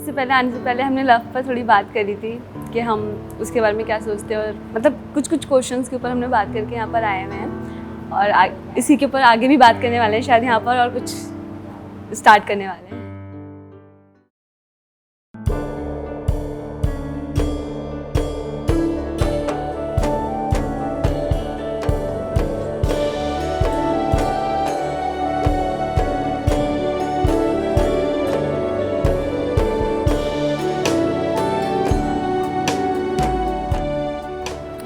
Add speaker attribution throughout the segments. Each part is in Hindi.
Speaker 1: इससे पहले आने से पहले हमने लव पर थोड़ी बात करी थी कि हम उसके बारे में क्या सोचते हैं, और मतलब कुछ क्वेश्चंस के ऊपर हमने बात करके यहाँ पर आए हुए हैं और इसी के ऊपर आगे भी बात करने वाले हैं शायद यहाँ पर, और कुछ स्टार्ट करने वाले हैं।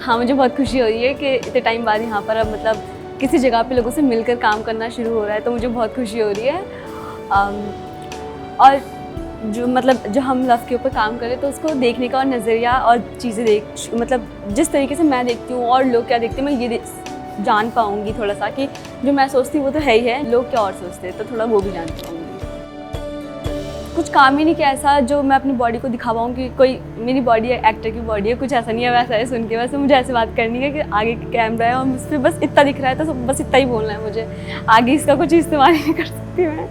Speaker 1: हाँ, मुझे बहुत खुशी हो रही है कि इतने टाइम बाद यहाँ पर अब मतलब किसी जगह पे लोगों से मिलकर काम करना शुरू हो रहा है, तो मुझे बहुत खुशी हो रही है। और जो मतलब जो हम लव के ऊपर काम करें तो उसको देखने का और नज़रिया और चीज़ें मतलब जिस तरीके से मैं देखती हूँ और लोग क्या देखते हैं, मैं ये जान पाऊँगी थोड़ा सा कि जो मैं सोचती हूँ वो तो है ही है, लोग क्या और सोचते हैं, तो थोड़ा वो भी जान पाऊँगी। कुछ काम ही नहीं किया ऐसा जो मैं अपनी बॉडी को दिखा पाऊँ कि कोई मेरी बॉडी है, एक्टर की बॉडी है, कुछ ऐसा नहीं है। वैसा है सुन के वैसे मुझे ऐसे बात करनी है कि आगे कैमरा है और मुझ पर बस इतना दिख रहा है तो बस इतना ही बोलना है मुझे, आगे इसका कुछ इस्तेमाल नहीं कर सकती मैं।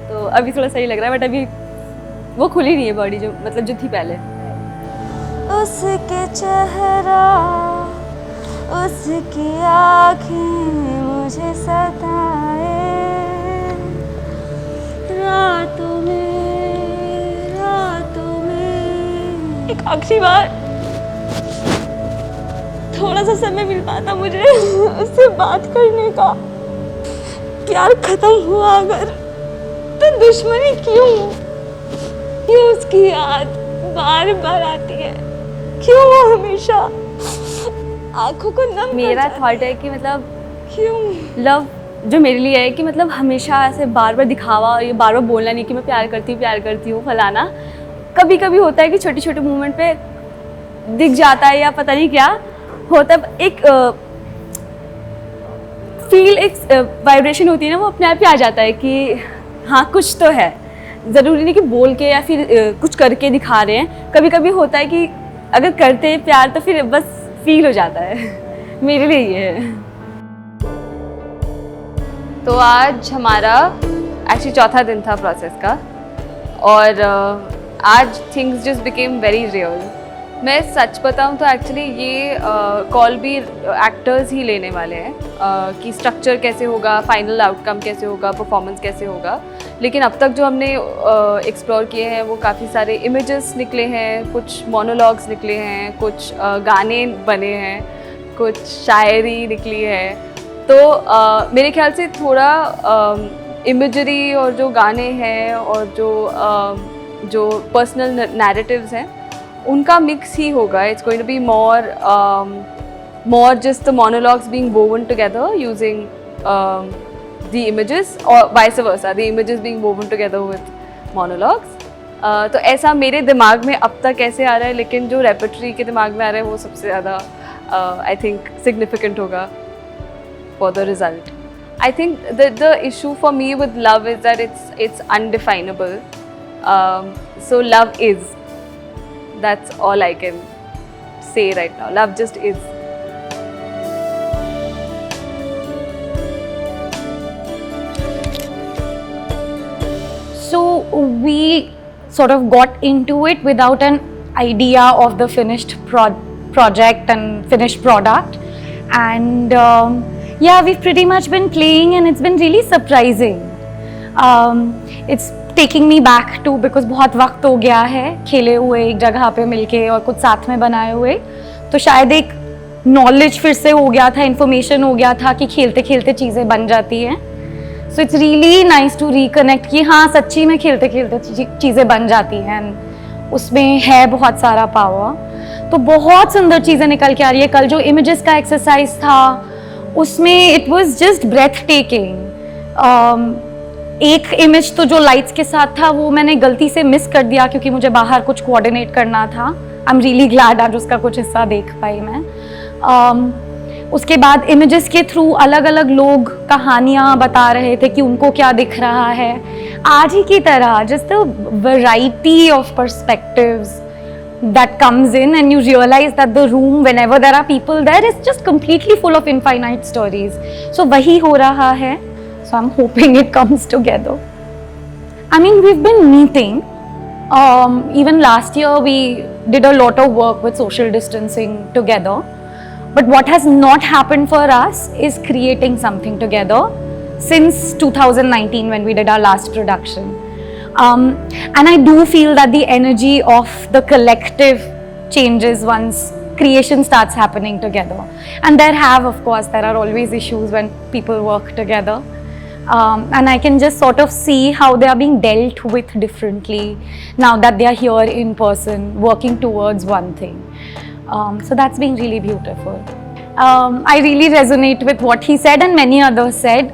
Speaker 1: तो अभी थोड़ा सही लग रहा है, बट अभी वो खुली नहीं है बॉडी जो मतलब जो थी पहले।
Speaker 2: उसके चेहरा उसकी आँखें मुझे सताए, रातों में एक आखिरी बार थोड़ा सा समय मिल पाता मुझे उससे बात करने का। प्यार खत्म हुआ अगर तो दुश्मनी क्यों? क्यों उसकी याद बार बार आती है? क्यों वो हमेशा आंखों को नम?
Speaker 1: मेरा थॉट है कि मतलब
Speaker 2: क्यों
Speaker 1: लव जो मेरे लिए है कि मतलब हमेशा ऐसे बार बार दिखावा और ये बार बार बोलना नहीं कि मैं प्यार करती हूँ फलाना। कभी कभी होता है कि छोटे छोटे मोमेंट पे दिख जाता है या पता नहीं क्या होता है, एक फील एक वाइब्रेशन होती है ना, वो अपने आप ही आ जाता है कि हाँ कुछ तो है। ज़रूरी नहीं कि बोल के या फिर कुछ करके दिखा रहे हैं, कभी कभी होता है कि अगर करते हैं प्यार तो फिर बस फील हो जाता है। मेरे लिए ये है। तो आज हमारा एक्चुअली चौथा दिन था प्रोसेस का और आज things just became very real. मैं सच बताऊं तो एक्चुअली ये कॉल भी एक्टर्स ही लेने वाले हैं कि स्ट्रक्चर कैसे होगा, फाइनल आउटकम कैसे होगा, परफॉर्मेंस कैसे होगा। लेकिन अब तक जो हमने एक्सप्लोर किए हैं वो काफ़ी सारे इमेजेस निकले हैं, कुछ मोनोलॉग्स निकले हैं, कुछ गाने बने हैं, कुछ शायरी निकली है। तो मेरे ख्याल से थोड़ा इमेजरी और जो गाने हैं और जो पर्सनल नैरेटिव्स हैं उनका मिक्स ही होगा। It's going to be more just the monologues being woven together using the images, or vice versa, the images being woven together with monologues. तो ऐसा मेरे दिमाग में अब तक ऐसे आ रहा है, लेकिन जो रेपर्टरी के दिमाग में आ रहा है वो सबसे ज़्यादा आई थिंक सिग्निफिकेंट होगा for the result. I think the issue for me with love is that it's undefinable. So love is. That's all I can say right now. Love just is.
Speaker 2: So we sort of got into it without an idea of the finished project and finished product, and yeah, we've pretty much been playing and it's been really surprising. It's taking me back to, because बहुत वक्त हो गया है खेले हुए एक जगह पे मिलके और कुछ साथ में बनाए हुए, तो शायद एक नॉलेज फिर से हो गया था, इन्फॉर्मेशन हो गया था कि खेलते खेलते चीज़ें बन जाती हैं। So it's really nice to reconnect कि हाँ सच्ची में खेलते खेलते चीज़ें बन जाती हैं, उसमें है बहुत सारा पावर। तो बहुत सुंदर चीज़ें निकल के आ रही है। कल जो इमेजेस का एक्सरसाइज था उसमें it was just breathtaking. एक इमेज तो जो लाइट्स के साथ था वो मैंने गलती से मिस कर दिया क्योंकि मुझे बाहर कुछ कोऑर्डिनेट करना था। आई एम रियली ग्लैड आज उसका कुछ हिस्सा देख पाई मैं। उसके बाद इमेजेस के थ्रू अलग अलग लोग कहानियाँ बता रहे थे कि उनको क्या दिख रहा है। आज ही की तरह just the variety of perspectives that comes in and you realize that the room whenever there are people there is just completely full of infinite stories. So wahi ho raha hai. So I'm hoping it comes together. I mean, we've been meeting Even last year, we did a lot of work with social distancing together. But what has not happened for us is creating something together since 2019 when we did our last production. And I do feel that the energy of the collective changes once creation starts happening together. And there are always issues when people work together. And I can just sort of see how they are being dealt with differently now that they are here in person, working towards one thing. So that's been really beautiful. I really resonate with what he said and many others said.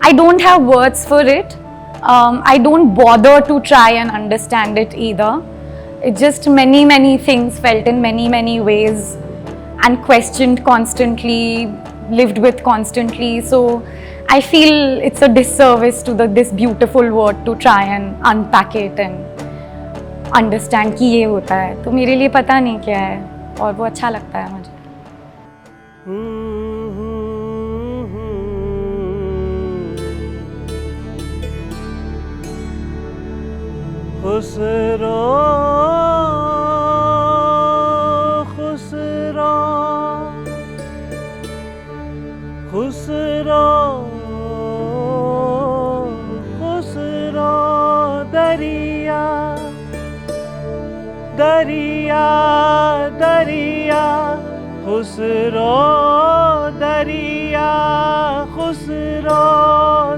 Speaker 2: I don't have words for it. I don't bother to try and understand it either. It's just many things felt in many ways and questioned constantly, lived with constantly. So I feel it's a disservice to this beautiful word to try and unpack it and understand कि ये होता है. तो मेरे लिए पता नहीं क्या है और वो अच्छा लगता है मुझे.
Speaker 3: खुसरो खुसरो खुसरो खुसरो दरिया दरिया दरिया खुसरो दरिया खुसरो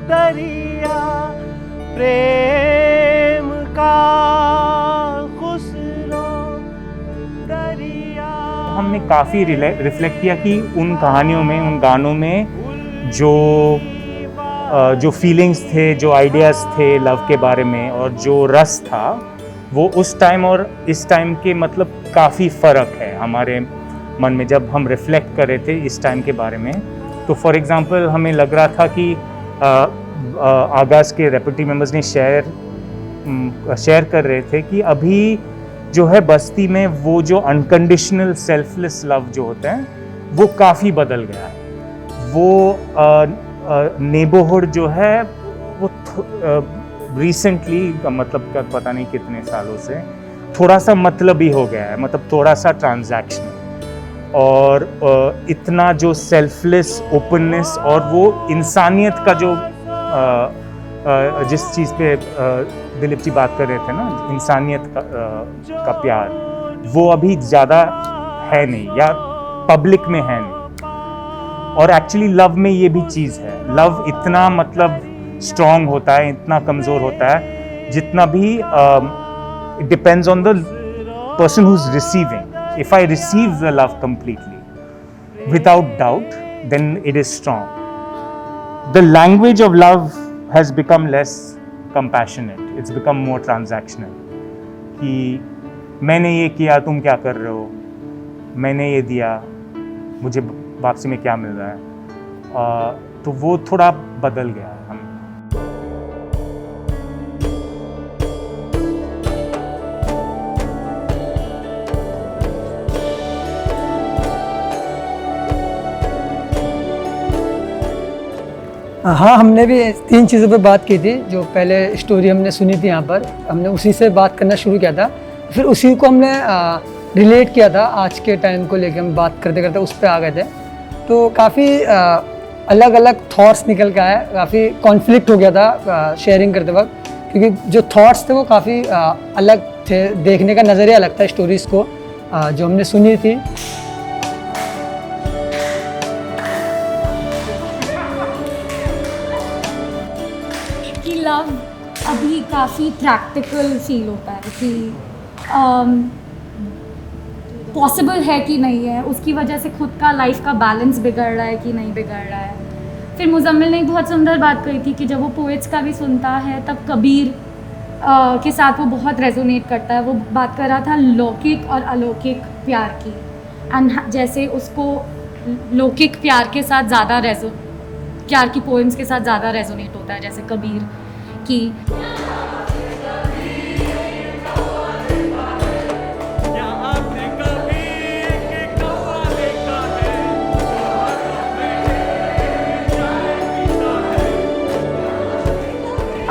Speaker 3: दरिया प्रेम का खुसरो दरिया.
Speaker 4: हमने काफ़ी रिफ्लेक्ट किया कि उन कहानियों में, उन गानों में जो फीलिंग्स थे, जो आइडियाज़ थे लव के बारे में और जो रस था, वो उस टाइम और इस टाइम के मतलब काफ़ी फ़र्क है हमारे मन में. जब हम रिफ्लेक्ट कर रहे थे इस टाइम के बारे में, तो फॉर एग्ज़ाम्पल हमें लग रहा था कि आगाज़ के रेपुटी मेंबर्स ने शेयर कर रहे थे कि अभी जो है बस्ती में वो जो अनकंडीशनल सेल्फलेस लव जो होता है वो काफ़ी बदल गया है. वो नेबरहुड जो है वो रिसेंटली मतलब पता नहीं कितने सालों से थोड़ा सा मतलबी हो गया है, मतलब थोड़ा सा ट्रांजैक्शनल. और इतना जो सेल्फलेस ओपननेस और वो इंसानियत का जो जिस चीज़ पे दिलीप जी बात कर रहे थे ना, इंसानियत का प्यार, वो अभी ज़्यादा है नहीं या पब्लिक में है नहीं. और एक्चुअली लव में ये भी चीज़ है, लव इतना मतलब स्ट्रॉन्ग होता है, इतना कमज़ोर होता है जितना भी it depends on the person who's receiving. If I receive the love completely, without doubt, then it is strong. The language of love has become less compassionate. It's become more transactional. कि मैंने ये किया, तुम क्या कर रहे हो, मैंने ये दिया, मुझे वापसी में क्या मिल रहा है. तो वो थोड़ा बदल गया है हम.
Speaker 5: हाँ, हमने भी 3 चीज़ों पे बात की थी. जो पहले स्टोरी हमने सुनी थी यहाँ पर, हमने उसी से बात करना शुरू किया था. फिर उसी को हमने रिलेट किया था आज के टाइम को लेके. हम बात करते करते उस पर आ गए थे. तो काफ़ी अलग अलग थॉट्स निकल के आए. काफ़ी कॉन्फ्लिक्ट हो गया था शेयरिंग करते वक्त, क्योंकि जो थॉट्स थे वो काफ़ी अलग थे. देखने का नज़रिया अलग था स्टोरीज़ को जो हमने सुनी थी.
Speaker 2: लव अभी काफ़ी प्रैक्टिकल फील होता है कि पॉसिबल है कि नहीं है, उसकी वजह से खुद का लाइफ का बैलेंस बिगड़ रहा है कि नहीं बिगड़ रहा है. फिर मुजम्मिल ने एक बहुत सुंदर बात कही थी कि जब वो पोएट्स का भी सुनता है तब कबीर के साथ वो बहुत रेजोनेट करता है. वो बात कर रहा था लौकिक और अलौकिक प्यार की, एंड जैसे उसको लौकिक प्यार के साथ ज़्यादा प्यार की पोएम्स के साथ ज़्यादा रेजोनेट होता है, जैसे कबीर की.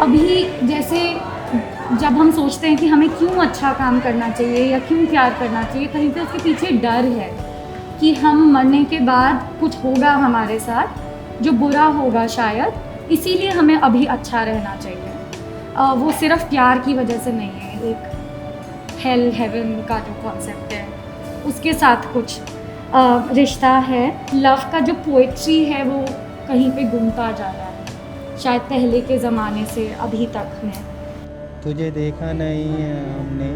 Speaker 2: अभी जैसे जब हम सोचते हैं कि हमें क्यों अच्छा काम करना चाहिए या क्यों प्यार करना चाहिए, कहीं पे उसके पीछे डर है कि हम मरने के बाद कुछ होगा हमारे साथ जो बुरा होगा शायद, इसीलिए हमें अभी अच्छा रहना चाहिए। वो सिर्फ प्यार की वजह से नहीं है, एक हेल हेवन का जो कॉन्सेप्ट है उसके साथ कुछ रिश्ता है। लव का जो पोइट्री है वो कहीं पे गुमता जा रहा है, शायद पहले के ज़माने से अभी तक में।
Speaker 6: तुझे देखा नहीं है हमने,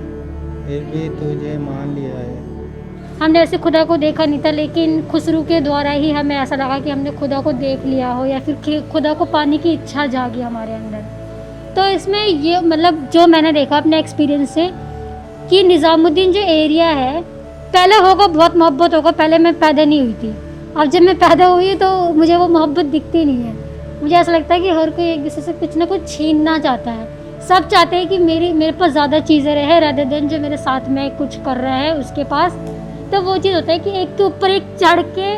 Speaker 6: फिर भी तुझे मान लिया है।
Speaker 7: हमने ऐसे खुदा को देखा नहीं था, लेकिन खुसरू के द्वारा ही हमें ऐसा लगा कि हमने खुदा को देख लिया हो, या फिर खुदा को पाने की इच्छा जागी हमारे अंदर। तो इसमें ये मतलब जो मैंने देखा अपने एक्सपीरियंस से कि निज़ामुद्दीन जो एरिया है, पहले होगा बहुत मोहब्बत होगा, पहले मैं पैदा नहीं हुई थी, अब जब मैं पैदा हुई तो मुझे वो मोहब्बत दिखती नहीं है। मुझे ऐसा लगता है कि हर कोई एक दूसरे से कुछ ना कुछ छीनना चाहता है। सब चाहते हैं कि मेरे पास ज़्यादा चीज़ें रहे रादर देन जो मेरे साथ में कुछ कर रहा है उसके पास। तो वो चीज़ होता है कि एक के ऊपर एक चढ़ के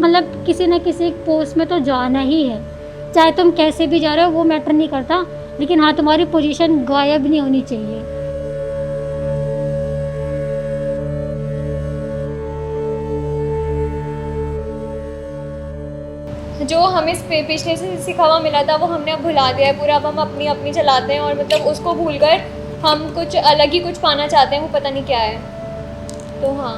Speaker 7: मतलब किसी न किसी पोस्ट में तो जाना ही है, चाहे तुम कैसे भी जा रहे हो वो मैटर नहीं करता, लेकिन हाँ तुम्हारी पोजीशन गायब नहीं होनी चाहिए।
Speaker 8: जो हमें पिछले से सीखा हुआ मिला था वो हमने अब भुला दिया है पूरा। अब हम अपनी अपनी चलाते हैं और मतलब उसको भूलकर हम कुछ अलग ही कुछ पाना चाहते हैं, वो पता नहीं क्या है। तो हाँ,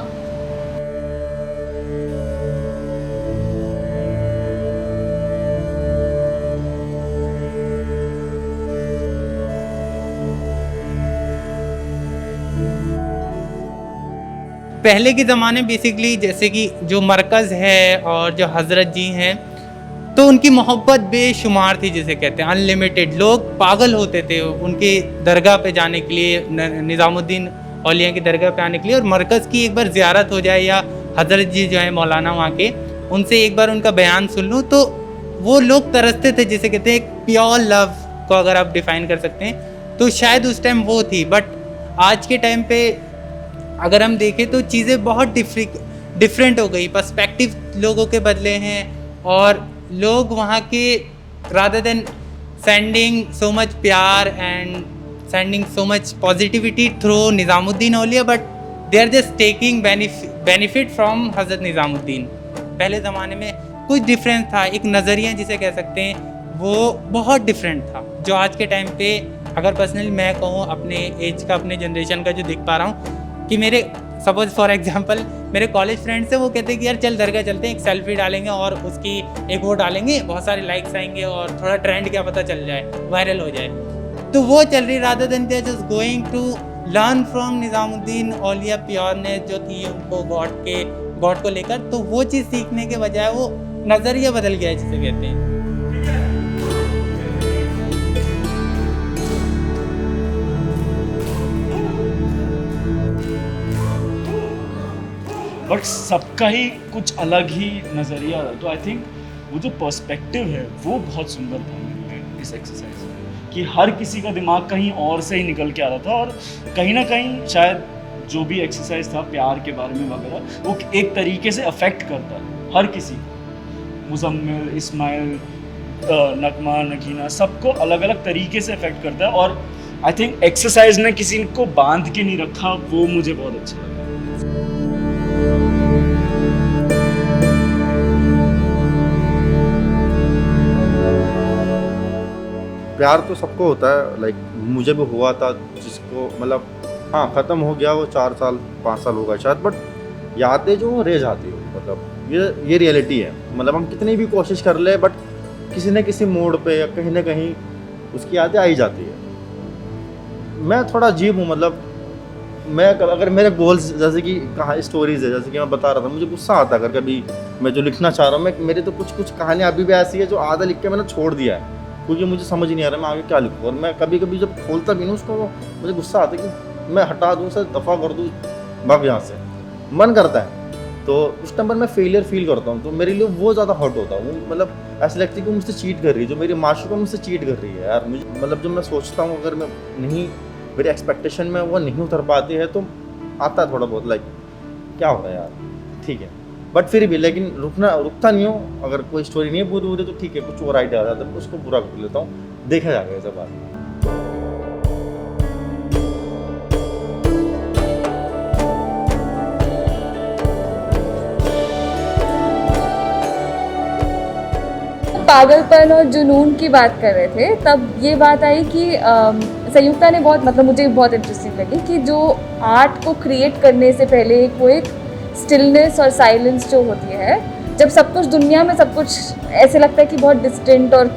Speaker 6: पहले के ज़माने बेसिकली जैसे कि जो मरकज़ है और जो हज़रत जी हैं, तो उनकी मोहब्बत बेशुमार थी, जिसे कहते हैं अनलिमिटेड। लोग पागल होते थे उनके दरगाह पे जाने के लिए, निज़ामुद्दीन औलिया की दरगाह पे आने के लिए। और मरकज़ की एक बार ज़ियारत हो जाए या हज़रत जी जो है मौलाना वहाँ के, उनसे एक बार उनका बयान सुन लूँ तो वो लोग तरसते थे, जिसे कहते हैं एक प्योर लव को अगर आप डिफ़ाइन कर सकते हैं, तो शायद उस टाइम वो थी। बट आज के टाइम पे अगर हम देखें तो चीज़ें बहुत डिफरेंट हो गई, पर्सपेक्टिव लोगों के बदले हैं और लोग वहाँ के rather than sending so much प्यार and sending so much positivity through Nizamuddin Auliya, but they are just taking benefit from Hazrat Nizamuddin. पहले ज़माने में कुछ डिफरेंस था, एक नज़रिया जिसे कह सकते हैं वो बहुत डिफरेंट था, जो आज के टाइम पे अगर पर्सनली मैं कहूँ अपने एज का, अपने जनरेशन का जो देख पा रहा हूँ कि मेरे सपोज फॉर एग्जांपल मेरे कॉलेज फ्रेंड्स हैं, वो कहते हैं कि यार चल दरगाह चलते हैं, एक सेल्फी डालेंगे और उसकी एक वो डालेंगे, बहुत सारे लाइक्स आएंगे और थोड़ा ट्रेंड क्या पता चल जाए, वायरल हो जाए। तो वो चल रही rather than they just going to learn from Nizamuddin Auliya pureness जो थी उनको गॉड को लेकर। तो वो चीज़ सीखने के बजाय वो नज़रिया बदल गया है, जिसे कहते हैं।
Speaker 9: बट सबका ही कुछ अलग ही नज़रिया था। तो आई थिंक वो जो पर्सपेक्टिव है वो बहुत सुंदर था मेरे लिए इस एक्सरसाइज में, कि हर किसी का दिमाग कहीं और से ही निकल के आ रहा था और कहीं ना कहीं शायद जो भी एक्सरसाइज था प्यार के बारे में वगैरह, वो एक तरीके से अफेक्ट करता है हर किसी को। मुजम्मिल, इस्माइल, नगमा, नगीना, सबको अलग अलग तरीके से अफेक्ट करता है। और आई थिंक एक्सरसाइज ने किसी को बांध के नहीं रखा, वो मुझे बहुत अच्छा लगा।
Speaker 10: प्यार तो सबको होता है, लाइक मुझे भी हुआ था, जिसको मतलब हाँ ख़त्म हो गया वो 4 साल 5 साल होगा शायद, बट यादें जो रह जाती हो, मतलब ये रियलिटी है। मतलब हम कितनी भी कोशिश कर ले, बट किसी न किसी मोड़ पे या कहीं ना कहीं उसकी यादें आ ही जाती है। मैं थोड़ा अजीब हूँ, मतलब मैं अगर मेरे गोल्स जैसे कि कहाँ स्टोरीज है, जैसे कि मैं बता रहा था, मुझे गुस्सा आता है अगर कभी मैं जो लिखना चाह रहा हूँ, मेरे तो कुछ कहानियाँ अभी भी ऐसी है जो आधा लिख के मैंने छोड़ दिया है, क्योंकि मुझे समझ नहीं आ रहा मैं आगे क्या लिखूँ। और मैं कभी कभी जब खोलता भी नहीं उसको, मुझे गुस्सा आता है कि मैं हटा दूँ, उसे दफ़ा कर दूँ, भाग यहाँ से, मन करता है। तो उस टाइम पर मैं फेलियर फील करता हूँ, तो मेरे लिए वो ज़्यादा हर्ट होता है। वो मतलब ऐसा लगता है कि मुझसे चीट कर रही है, जो मेरी माशूका मुझसे चीट कर रही है यार। मुझे मतलब जब मैं सोचता हूँ अगर मैं नहीं, मेरी एक्सपेक्टेशन में वो नहीं उतर पाती है, तो आता है थोड़ा बहुत लाइक क्या हो रहा है यार, ठीक है। बट फिर भी लेकिन रुकता नहीं हूँ। अगर कोई स्टोरी नहीं है पूरी पूरी तो ठीक है, कुछ और आइडिया आ जाता है, उसको पूरा कर लेता हूँ, देखा जाएगा ये सब बात।
Speaker 1: पागलपन और जुनून की बात कर रहे थे तब ये बात आई कि संयुक्ता ने बहुत मतलब मुझे बहुत इंटरेस्टिंग लगी कि जो आर्ट को क्रिएट करने से पहले वो एक स्टिलनेस और साइलेंस जो होती है, जब सब कुछ दुनिया में सब कुछ ऐसे लगता है कि बहुत डिस्टेंट और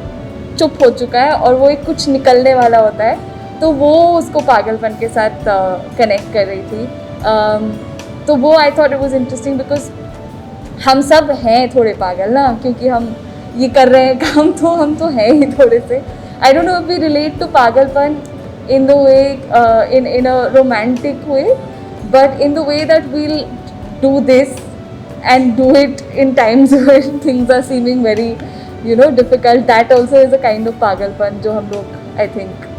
Speaker 1: चुप हो चुका है और वो एक कुछ निकलने वाला होता है, तो वो उसको पागलपन के साथ कनेक्ट कर रही थी। तो वो I thought it was interesting because हम सब हैं थोड़े पागल ना, क्योंकि हम ये कर रहे हैं काम, तो हम तो हैं ही थोड़े से। I don't know if we relate to पागलपन in the way in a romantic way, but in the way that we'll do this and do it in times when things are seeming very difficult, that also is a kind of pagalpan jo hum log I think